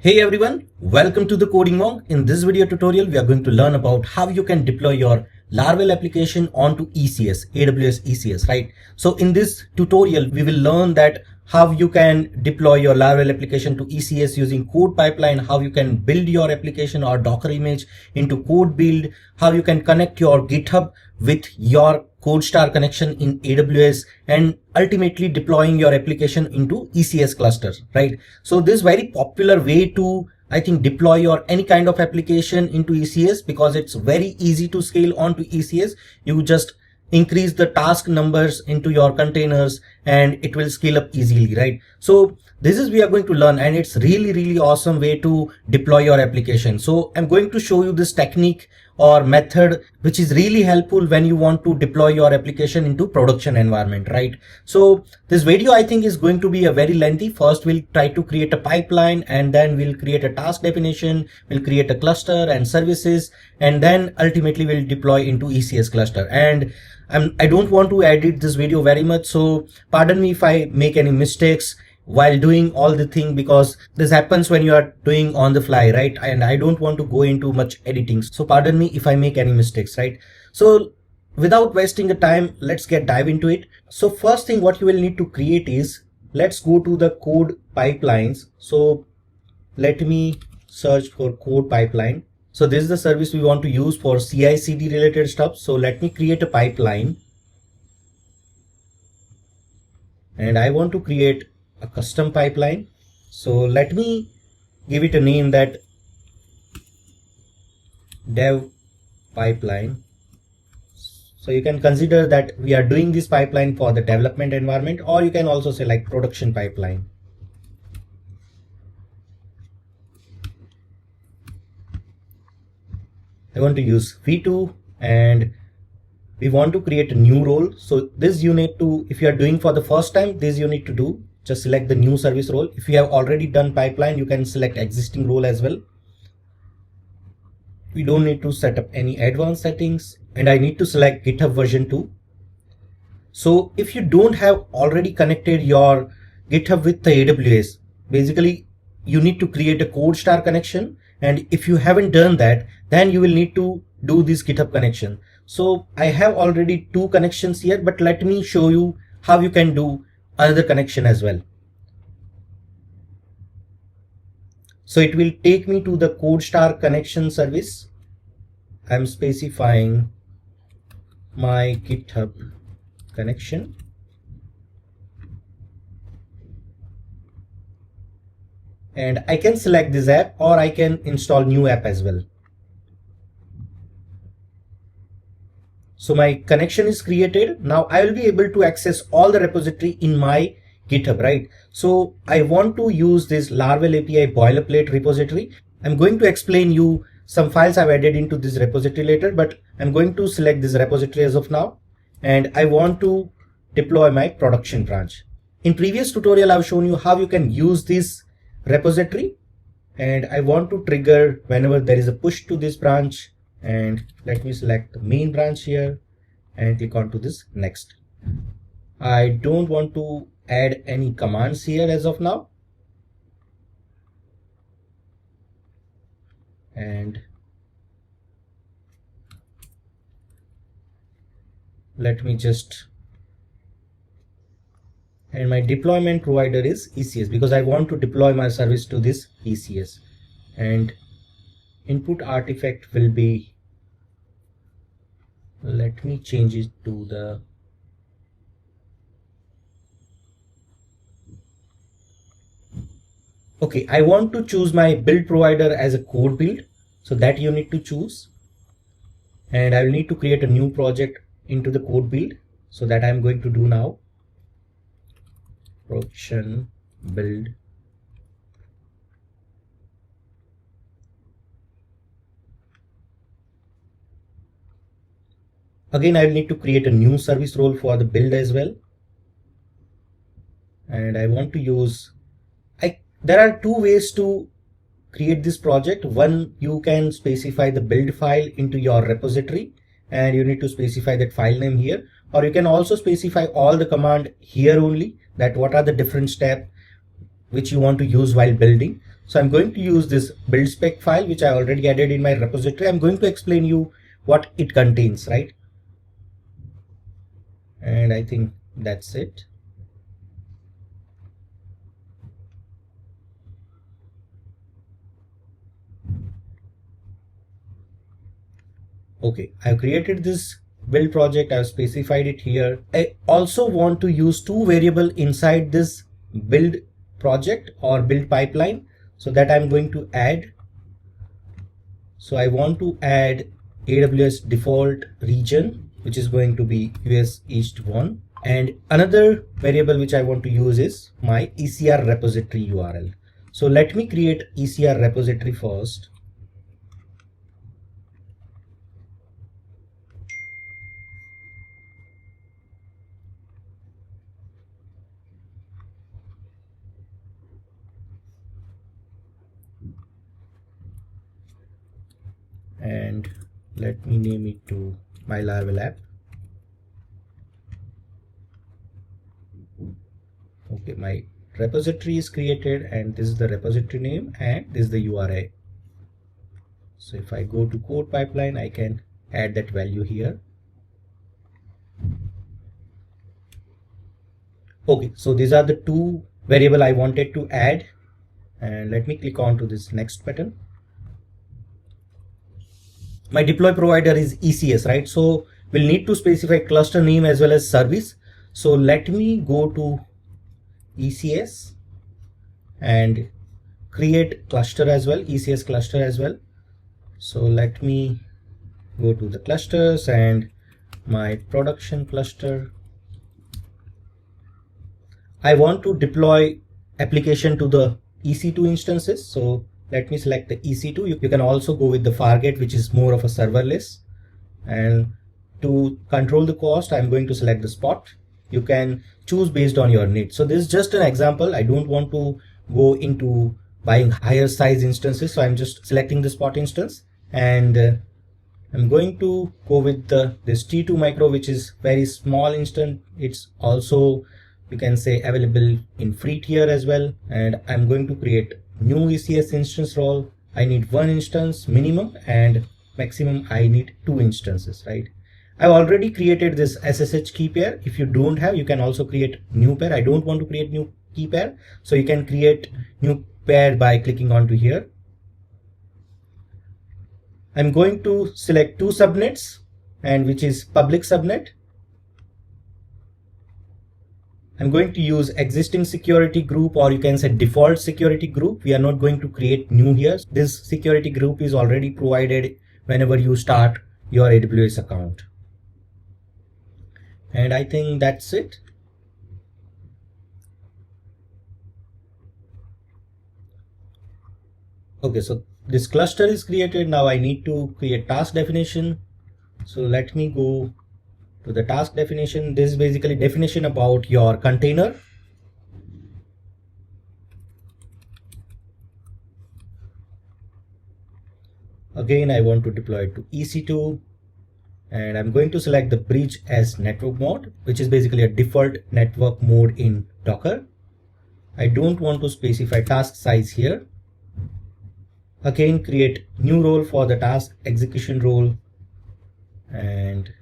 Hey everyone, welcome to the Coding Monk. In this video tutorial, we are going to learn about how you can deploy your Laravel application onto ECS, AWS ECS, right? So in this tutorial, we will learn that how you can deploy your Laravel application to ECS using CodePipeline, how you can build your application or Docker image into CodeBuild, how you can connect your GitHub with your CodeStar connection in AWS, and ultimately deploying your application into ECS clusters, right? So this is very popular way to, I think, deploy your any kind of application into ECS because it's very easy to scale onto ECS. You just increase the task numbers into your containers and it will scale up easily, right? So this is we are going to learn, and it's really awesome way to deploy your application. So I'm going to show you this technique or method which is really helpful when you want to deploy your application into production environment, right? So this video I think is going to be a very lengthy. First we'll try to create a pipeline, and then we'll create a task definition, we'll create a cluster and services, and then ultimately we'll deploy into ECS cluster. And I don't want to edit this video very much, so pardon me if I make any mistakes while doing all the thing, because this happens when you are doing on the fly, right? And I don't want to go into much editing, so pardon me if I make any mistakes, right? So without wasting the time, let's dive into it. So first thing what you will need to create is, let's go to the code pipelines. So let me search for code pipeline. So this is the service we want to use for CI/CD related stuff. So let me create a pipeline, and I want to create a custom pipeline. So let me give it a name that dev pipeline. So you can consider that we are doing this pipeline for the development environment, or you can also say like production pipeline. I want to use v2, and we want to create a new role. So this you need to, if you are doing for the first time, this you need to do, just select the new service role. If you have already done pipeline, you can select existing role as well. We don't need to set up any advanced settings, and I need to select GitHub version 2. So if you don't have already connected your GitHub with the AWS, basically you need to create a CodeStar connection. And if you haven't done that, then you will need to do this GitHub connection. So I have already 2 connections here, but let me show you how you can do another connection as well. So it will take me to the CodeStar connection service. I'm specifying my GitHub connection. And I can select this app, or I can install new app as well. So my connection is created. Now I will be able to access all the repository in my GitHub, right? So I want to use this Laravel API boilerplate repository. I'm going to explain you some files I've added into this repository later, but I'm going to select this repository as of now. And I want to deploy my production branch. In previous tutorial, I've shown you how you can use this repository, and I want to trigger whenever there is a push to this branch. And let me select the main branch here and click on to this next. I don't want to add any commands here as of now. And let me just, and my deployment provider is ECS because I want to deploy my service to this ECS. And input artifact will be, let me change it to the okay, I want to choose my build provider as a CodeBuild, so that you need to choose. And I will need to create a new project into the CodeBuild, so that I'm going to do now. Production build. Again, I will need to create a new service role for the build as well. And I want to use, there are 2 ways to create this project. One, you can specify the build file into your repository, and you need to specify that file name here. Or you can also specify all the command here only, that what are the different steps which you want to use while building. So I'm going to use this build spec file, which I already added in my repository. I'm going to explain you what it contains, right? And I think that's it. Okay, I've created this build project. I've specified it here. I also want to use two variables inside this build project or build pipeline, so that I'm going to add. So I want to add AWS default region, which is going to be US East 1. And another variable which I want to use is my ECR repository URL. So let me create ECR repository first. And let me name it to my Laravel app. Okay, my repository is created, and this is the repository name, and this is the URI. So if I go to CodePipeline, I can add that value here. Okay, so these are the two variables I wanted to add, and let me click on to this next button. My deploy provider is ECS, right? So we'll need to specify cluster name as well as service. So let me go to ECS and create cluster as well, ECS cluster as well. So let me go to the clusters and my production cluster. I want to deploy application to the EC2 instances. So let me select the EC2. You can also go with the Fargate, which is more of a serverless. And to control the cost, I'm going to select the spot. You can choose based on your need. So this is just an example. I don't want to go into buying higher size instances. So I'm just selecting the spot instance, and I'm going to go with this T2 micro, which is very small instance. It's also, you can say, available in free tier as well. And I'm going to create new ECS instance role. I need one instance minimum, and maximum I need 2 instances, right? I've already created this SSH key pair. If you don't have, you can also create new pair. I don't want to create new key pair, so you can create new pair by clicking onto here. I'm going to select 2 subnets, and which is public subnet. I'm going to use existing security group, or you can say default security group. We are not going to create new here. This security group is already provided whenever you start your AWS account. And I think that's it. Okay, so this cluster is created. Now I need to create task definition. So let me go to the task definition. This is basically definition about your container. Again, I want to deploy it to EC2, and I'm going to select the bridge as network mode, which is basically a default network mode in Docker. I don't want to specify task size here. Again, create new role for the task execution role, and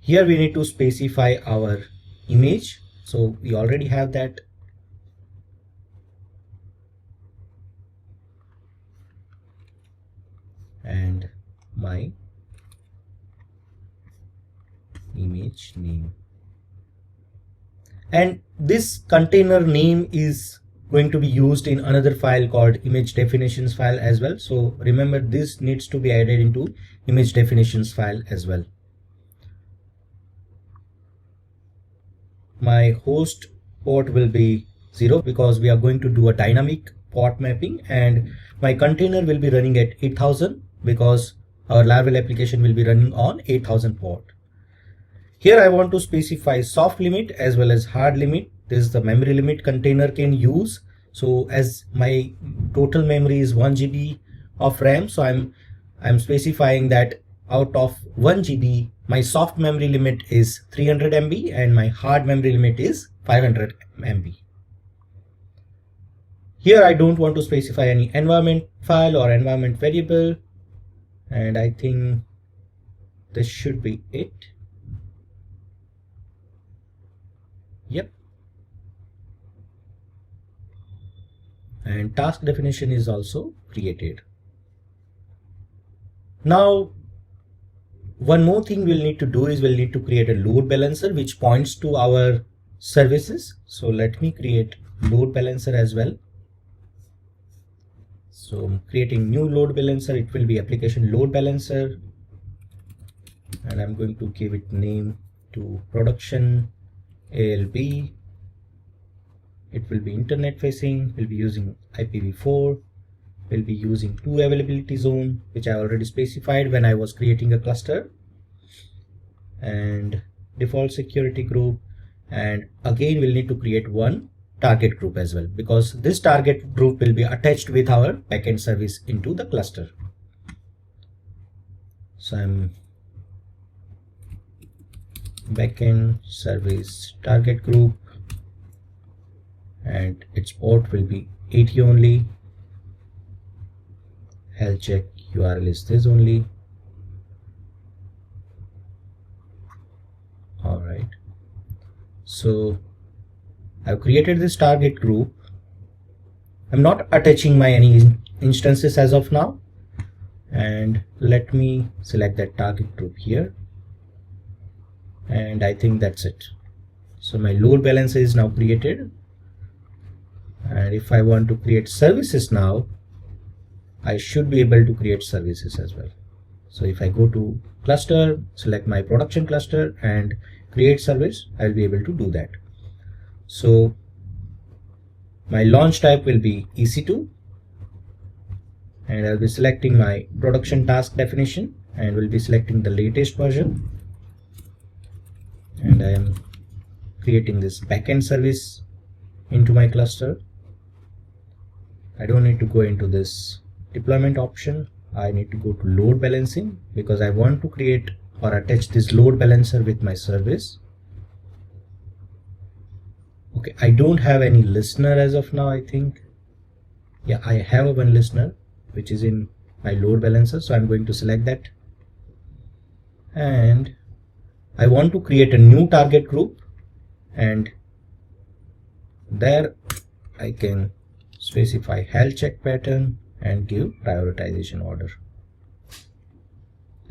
here we need to specify our image. So we already have that. And my image name. And this container name is going to be used in another file called image definitions file as well. So remember, this needs to be added into image definitions file as well. My host port will be 0 because we are going to do a dynamic port mapping, and my container will be running at 8000 because our Laravel application will be running on 8000 port. Here I want to specify soft limit as well as hard limit. This is the memory limit container can use. So as my total memory is 1 GB of RAM, so I'm specifying that out of 1 GB, my soft memory limit is 300 MB and my hard memory limit is 500 MB. Here I don't want to specify any environment file or environment variable, and I think this should be it. Yep. And task definition is also created. Now, one more thing we'll need to do is we'll need to create a load balancer which points to our services. So let me create load balancer as well. So I'm creating new load balancer. It will be application load balancer, and I'm going to give it name to production ALB. It will be internet facing. We'll be using IPv4. We'll be using 2 availability zone, which I already specified when I was creating a cluster, and default security group. And again, we'll need to create one target group as well, because this target group will be attached with our backend service into the cluster. So I'm backend service target group, and its port will be 80 only. Health check URL is this only. All right. So I've created this target group. I'm not attaching my any instances as of now. And let me select that target group here. And I think that's it. So my load balancer is now created. And if I want to create services now, I should be able to create services as well. So if I go to cluster, select my production cluster and create service, I'll be able to do that. So my launch type will be EC2, and I'll be selecting my production task definition, and will be selecting the latest version. And I am creating this backend service into my cluster. I don't need to go into this deployment option. I need to go to load balancing because I want to create or attach this load balancer with my service. Okay, I don't have any listener as of now, I think. Yeah, I have one listener which is in my load balancer, so I'm going to select that. And I want to create a new target group, and there I can specify health check pattern and give prioritization order.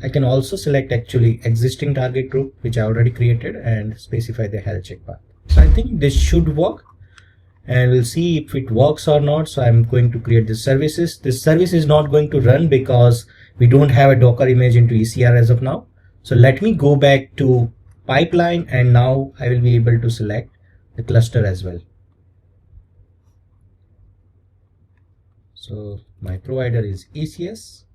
I can also select actually existing target group which I already created and specify the health check path. So I think this should work, and we'll see if it works or not. So I'm going to create this services. This service is not going to run because we don't have a Docker image into ECR as of now. So let me go back to pipeline, and now I will be able to select the cluster as well. So my provider is ECS.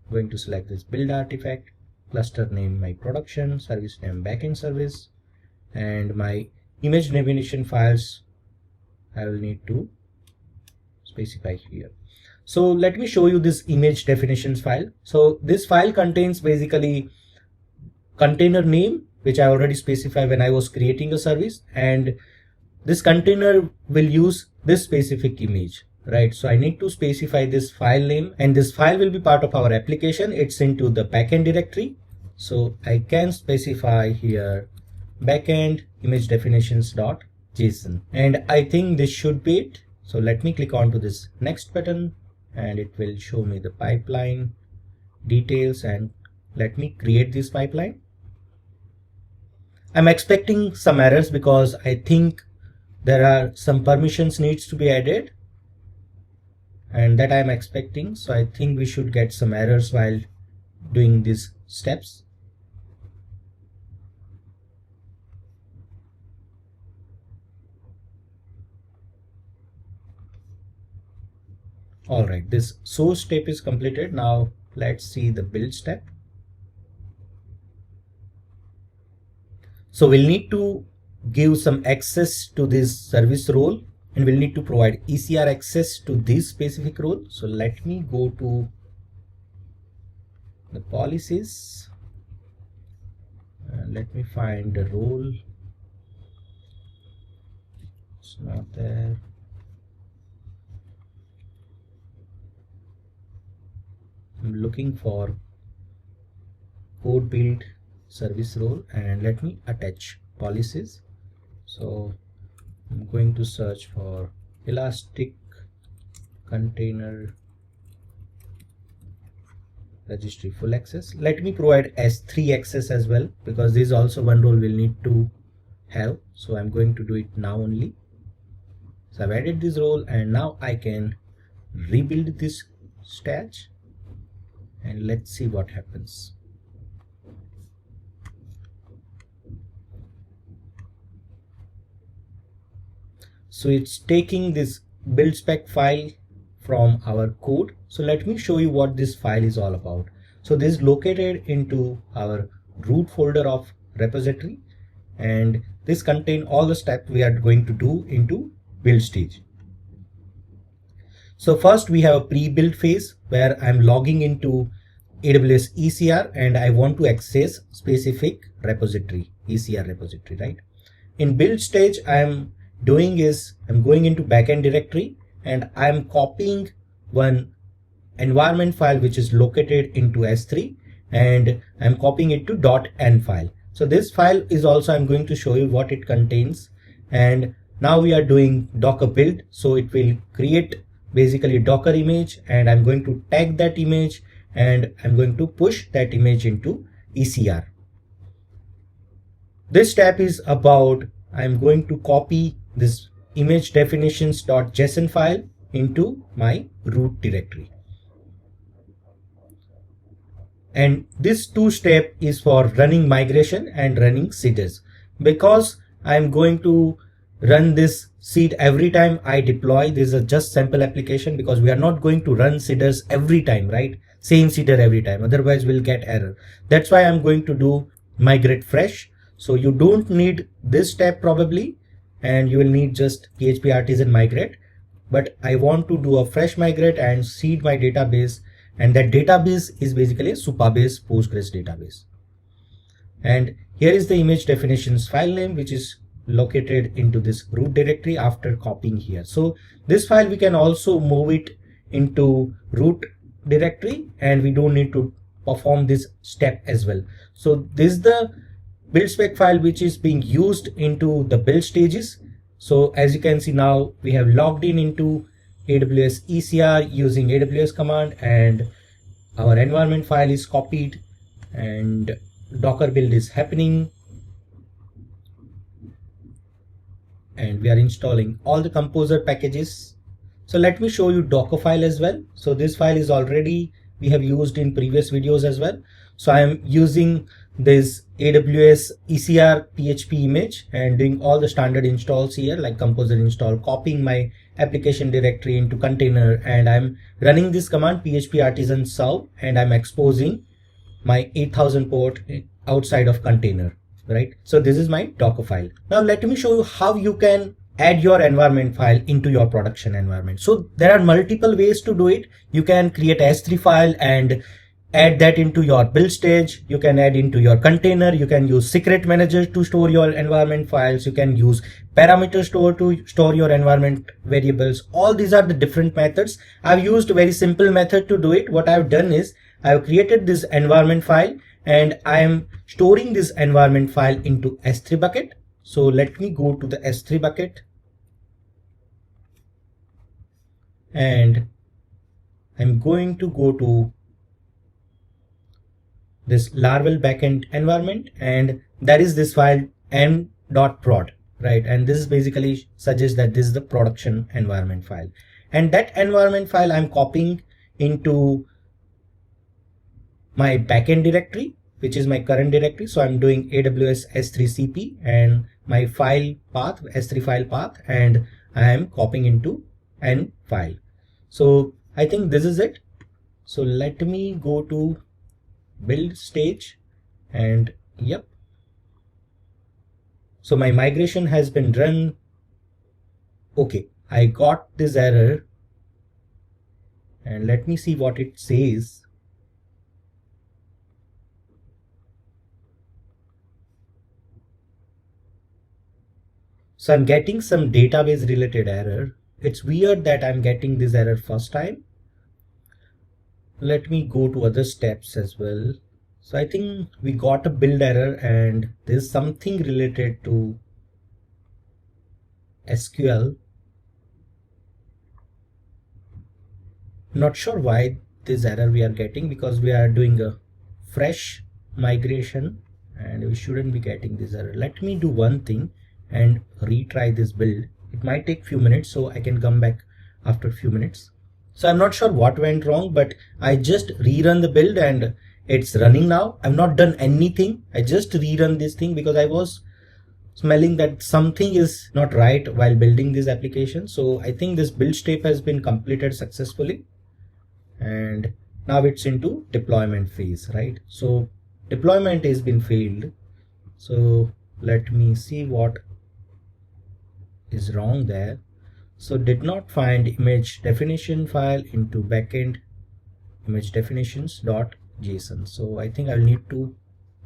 I'm going to select this build artifact, cluster name my production, service name backend service, and my image definition files I will need to specify here. So let me show you this image definitions file. So this file contains basically container name, which I already specified when I was creating a service, and this container will use this specific image, right? So I need to specify this file name, and this file will be part of our application. It's into the backend directory. So I can specify here backend image definitions.json, and I think this should be it. So let me click on to this next button, and it will show me the pipeline details, and let me create this pipeline. I'm expecting some errors because I think there are some permissions needs to be added, and that I'm expecting. So I think we should get some errors while doing these steps. All right, this source step is completed. Now let's see the build step. So we'll need to give some access to this service role, and we'll need to provide ECR access to this specific role. So let me go to the policies, and let me find the role. It's not there. I'm looking for CodeBuild service role, and let me attach policies. So I'm going to search for elastic container registry full access. Let me provide S3 access as well, because this is also one role we'll need to have. So I'm going to do it now only. So I've added this role, and now I can rebuild this stash, and let's see what happens. So it's taking this build spec file from our code. So let me show you what this file is all about. So this is located into our root folder of repository, and this contains all the steps we are going to do into build stage. So first we have a pre-build phase where I'm logging into AWS ECR and I want to access specific repository, ECR repository, right? In build stage, I'm going into backend directory and I'm copying one environment file which is located into S3, and I'm copying it to .n file. So this file is also, I'm going to show you what it contains. And now we are doing Docker build. So it will create basically Docker image, and I'm going to tag that image, and I'm going to push that image into ECR. This step is about, I'm going to copy this image definitions.json file into my root directory. And this two-step is for running migration and running seeders. Because I'm going to run this seed every time I deploy, this is a just sample application, because we are not going to run seeders every time, right? Same seeder every time, otherwise we'll get error. That's why I'm going to do migrate fresh. So you don't need this step probably, and you will need just PHP artisan migrate. But I want to do a fresh migrate and seed my database, and that database is basically a Supabase Postgres database. And here is the image definitions file name, which is located into this root directory after copying here. So this file we can also move it into root directory, and we don't need to perform this step as well. So this is the build spec file which is being used into the build stages. So as you can see, now we have logged in into AWS ECR using AWS command, and our environment file is copied and Docker build is happening, and we are installing all the composer packages. So let me show you Docker file as well. So this file is already we have used in previous videos as well. So I am using this AWS ECR PHP image and doing all the standard installs here, like composer install, copying my application directory into container, and I'm running this command php artisan serve, and I'm exposing my 8000 port outside of container, right? So this is my Docker file. Now let me show you how you can add your environment file into your production environment. So there are multiple ways to do it. You can create a S3 file and add that into your build stage. You can add into your container. You can use secret manager to store your environment files. You can use parameter store to store your environment variables. All these are the different methods. I've used a very simple method to do it. What I've done is I've created this environment file, and I am storing this environment file into S3 bucket. So let me go to the S3 bucket, and I'm going to go to this Laravel backend environment, and that is this file m.prod, right? And this is basically suggests that this is the production environment file, and that environment file I'm copying into my backend directory, which is my current directory. So I'm doing AWS S3CP and my file path, S3 file path, and I am copying into n file. So I think this is it. So let me go to build stage, and yep. So my migration has been run. Okay, I got this error, and let me see what it says. So I'm getting some database related error. It's weird that I'm getting this error first time. Let me go to other steps as well. So I think we got a build error and there's something related to SQL. Not sure why this error we are getting, because we are doing a fresh migration and we shouldn't be getting this error. Let me do one thing and retry this build. It might take few minutes, so I can come back after a few minutes. So I'm not sure what went wrong, but I just rerun the build and it's running now. I've not done anything. I just rerun this thing because I was smelling that something is not right while building this application. So I think this build step has been completed successfully. And now it's into deployment phase, right? So deployment has been failed. So let me see what is wrong there. So did not find image definition file into backend image definitions.json. So I think I'll need to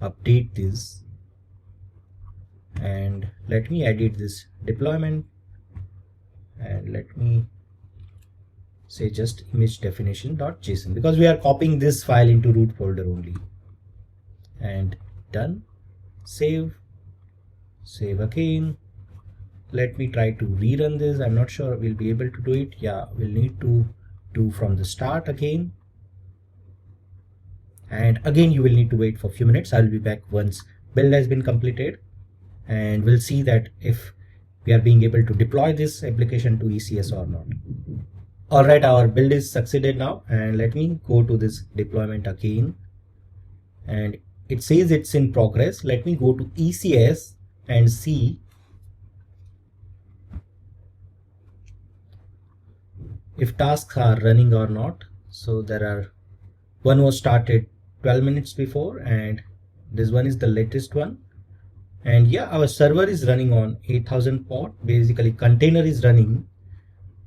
update this, and let me edit this deployment and let me say just image definition.json, because we are copying this file into root folder only. And done. Save again. Let me try to rerun this. I'm not sure we'll be able to do it. Yeah, we'll need to do from the start again. And again, you will need to wait for a few minutes. I'll be back once build has been completed, and we'll see that if we are being able to deploy this application to ECS or not. All right, our build is succeeded now, and let me go to this deployment again, and it says it's in progress. Let me go to ECS and see if tasks are running or not. So there are, one was started 12 minutes before, and this one is the latest one. And yeah, our server is running on 8000 port. Basically container is running.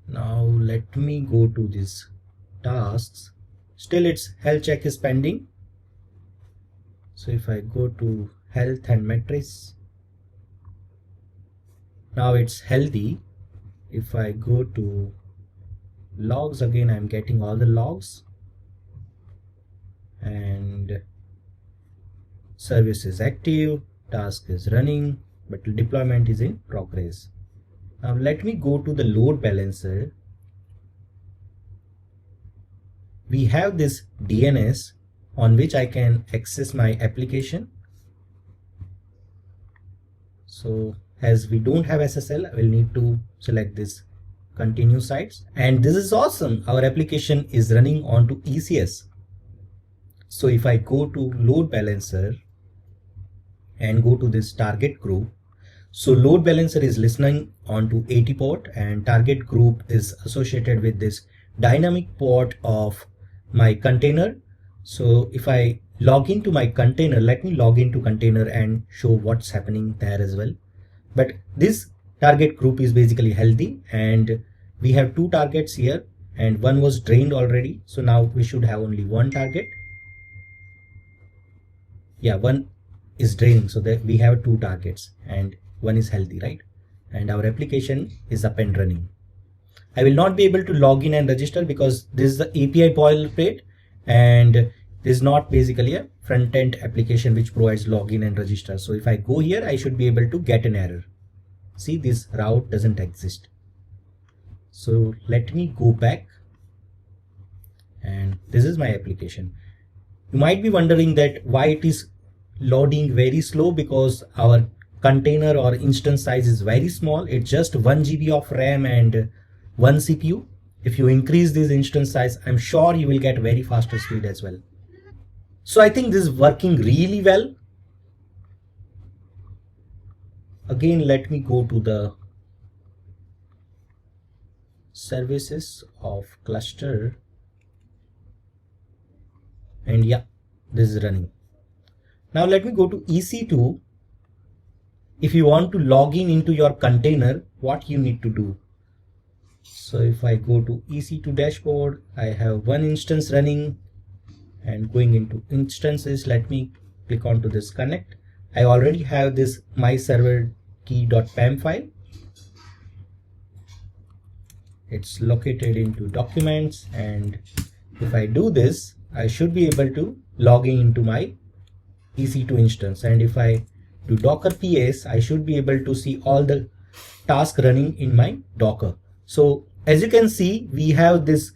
Now let me go to this tasks. Still its health check is pending. So if I go to health and metrics, now it's healthy. If I go to logs again, I'm getting all the logs, and service is active, task is running, but deployment is in progress. Now let me go to the load balancer. We have this DNS on which I can access my application. So as we don't have SSL, I will need to select this continue sites, and this is awesome. Our application is running onto ECS. So if I go to load balancer and go to this target group, so load balancer is listening onto 80 port, and target group is associated with this dynamic port of my container. So if I log into my container, let me log into container and show what's happening there as well. But this target group is basically healthy, and we have two targets here, and one was drained already. So now we should have only one target. Yeah, one is draining, so that we have two targets and one is healthy, right? And our application is up and running. I will not be able to log in and register because this is the API boilerplate, and this is not basically a front-end application which provides login and register. So if I go here, I should be able to get an error. See, this route doesn't exist. So let me go back, and this is my application. You might be wondering that why it is loading very slow, because our container or instance size is very small. It's just 1 GB of RAM and 1 CPU. If you increase this instance size, I'm sure you will get very faster speed as well. So I think this is working really well. Again, let me go to the services of cluster, and yeah, this is running. Now let me go to EC2. If you want to log in into your container, what you need to do? So if I go to EC2 dashboard, I have one instance running, and going into instances, let me click onto this connect. I already have this my server key.pam file. It's located into documents, and If I do this, I should be able to log in into my EC2 instance. And if I do Docker PS, I should be able to see all the tasks running in my Docker. So as you can see, we have this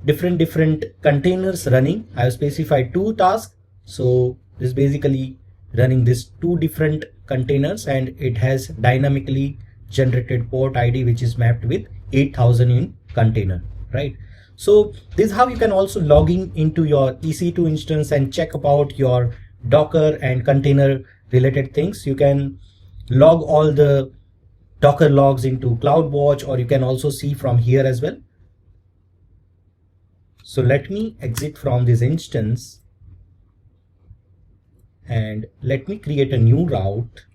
different containers running. I have specified 2 tasks. So this is basically running these 2 different containers, and it has dynamically generated port ID which is mapped with 8000 in container, right? So this is how you can also log in into your EC2 instance and check about your Docker and container related things. You can log all the Docker logs into CloudWatch, or you can also see from here as well. So let me exit from this instance and let me create a new route,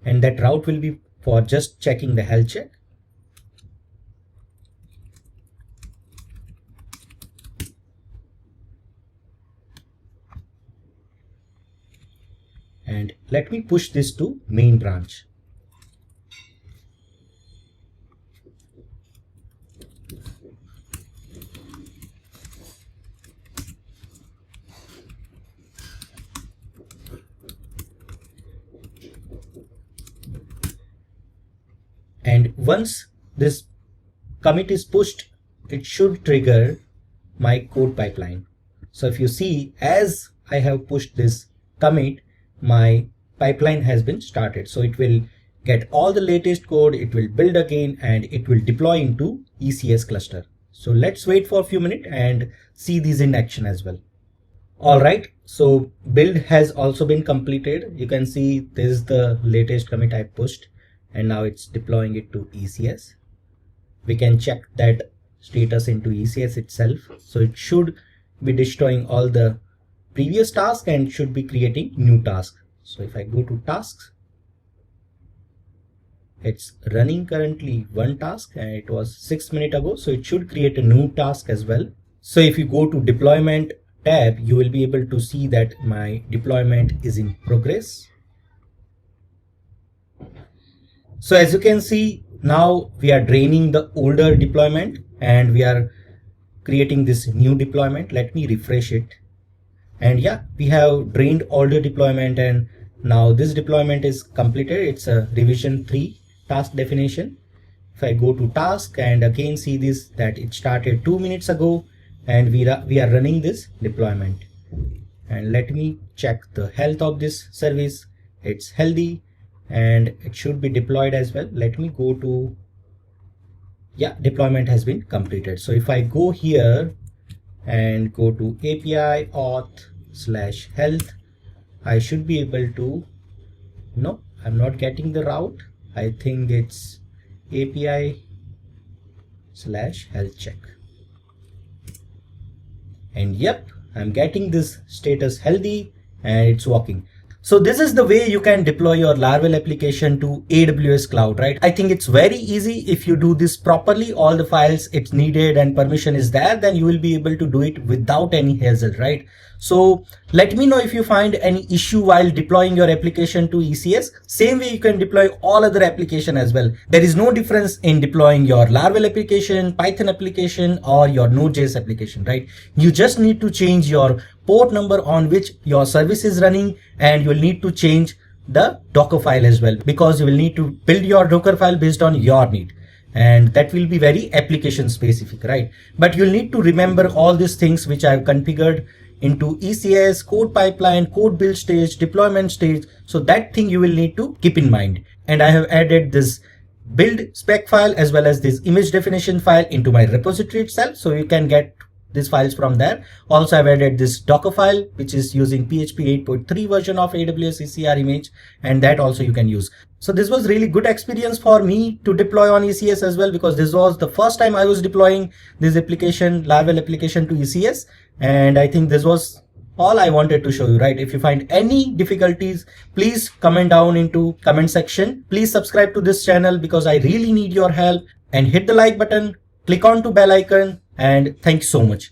and that route will be for just checking the health check. And let me push this to main branch. And once this commit is pushed, it should trigger my code pipeline. So if you see, as I have pushed this commit, my pipeline has been started. So it will get all the latest code, it will build again, and it will deploy into ECS cluster. So let's wait for a few minutes and see these in action as well. All right, so build has also been completed. You can see this is the latest commit I pushed, and now it's deploying it to ECS. We can check that status into ECS itself. So it should be destroying all the previous tasks and should be creating new tasks. So if I go to tasks, it's running currently 1 task, and it was 6 minutes ago. So it should create a new task as well. So if you go to deployment tab, you will be able to see that my deployment is in progress. So as you can see, now we are draining the older deployment and we are creating this new deployment. Let me refresh it. And yeah, we have drained older deployment, and now this deployment is completed. It's a revision 3 task definition. If I go to task and again see this, that it started 2 minutes ago, and we are running this deployment. And let me check the health of this service. It's healthy and it should be deployed as well. Let me go to, yeah, deployment has been completed. So if I go here and go to API auth/health, I should be able to, no, I'm not getting the route. I think it's API/health check. And yep, I'm getting this status healthy and it's working. So this is the way you can deploy your Laravel application to AWS cloud, right? I think it's very easy. If you do this properly, all the files it's needed and permission is there, then you will be able to do it without any hassle, right? So let me know if you find any issue while deploying your application to ECS. Same way you can deploy all other application as well. There is no difference in deploying your Laravel application, Python application, or your Node.js application, right? You just need to change your port number on which your service is running, and you will need to change the Docker file as well, because you will need to build your Docker file based on your need. And that will be very application specific, right? But you'll need to remember all these things which I've configured into ECS, CodePipeline, CodeBuild stage, deployment stage. So that thing you will need to keep in mind. And I have added this build spec file as well as this image definition file into my repository itself. So you can get these files from there. Also, I've added this Docker file, which is using PHP 8.3 version of AWS ECR image, and that also you can use. So this was really good experience for me to deploy on ECS as well, because this was the first time I was deploying this application, Laravel application, to ECS. And I think this was all I wanted to show you, right? If you find any difficulties, please comment down into comment section. Please subscribe to this channel because I really need your help, and hit the like button, click on to bell icon, and thank you so much.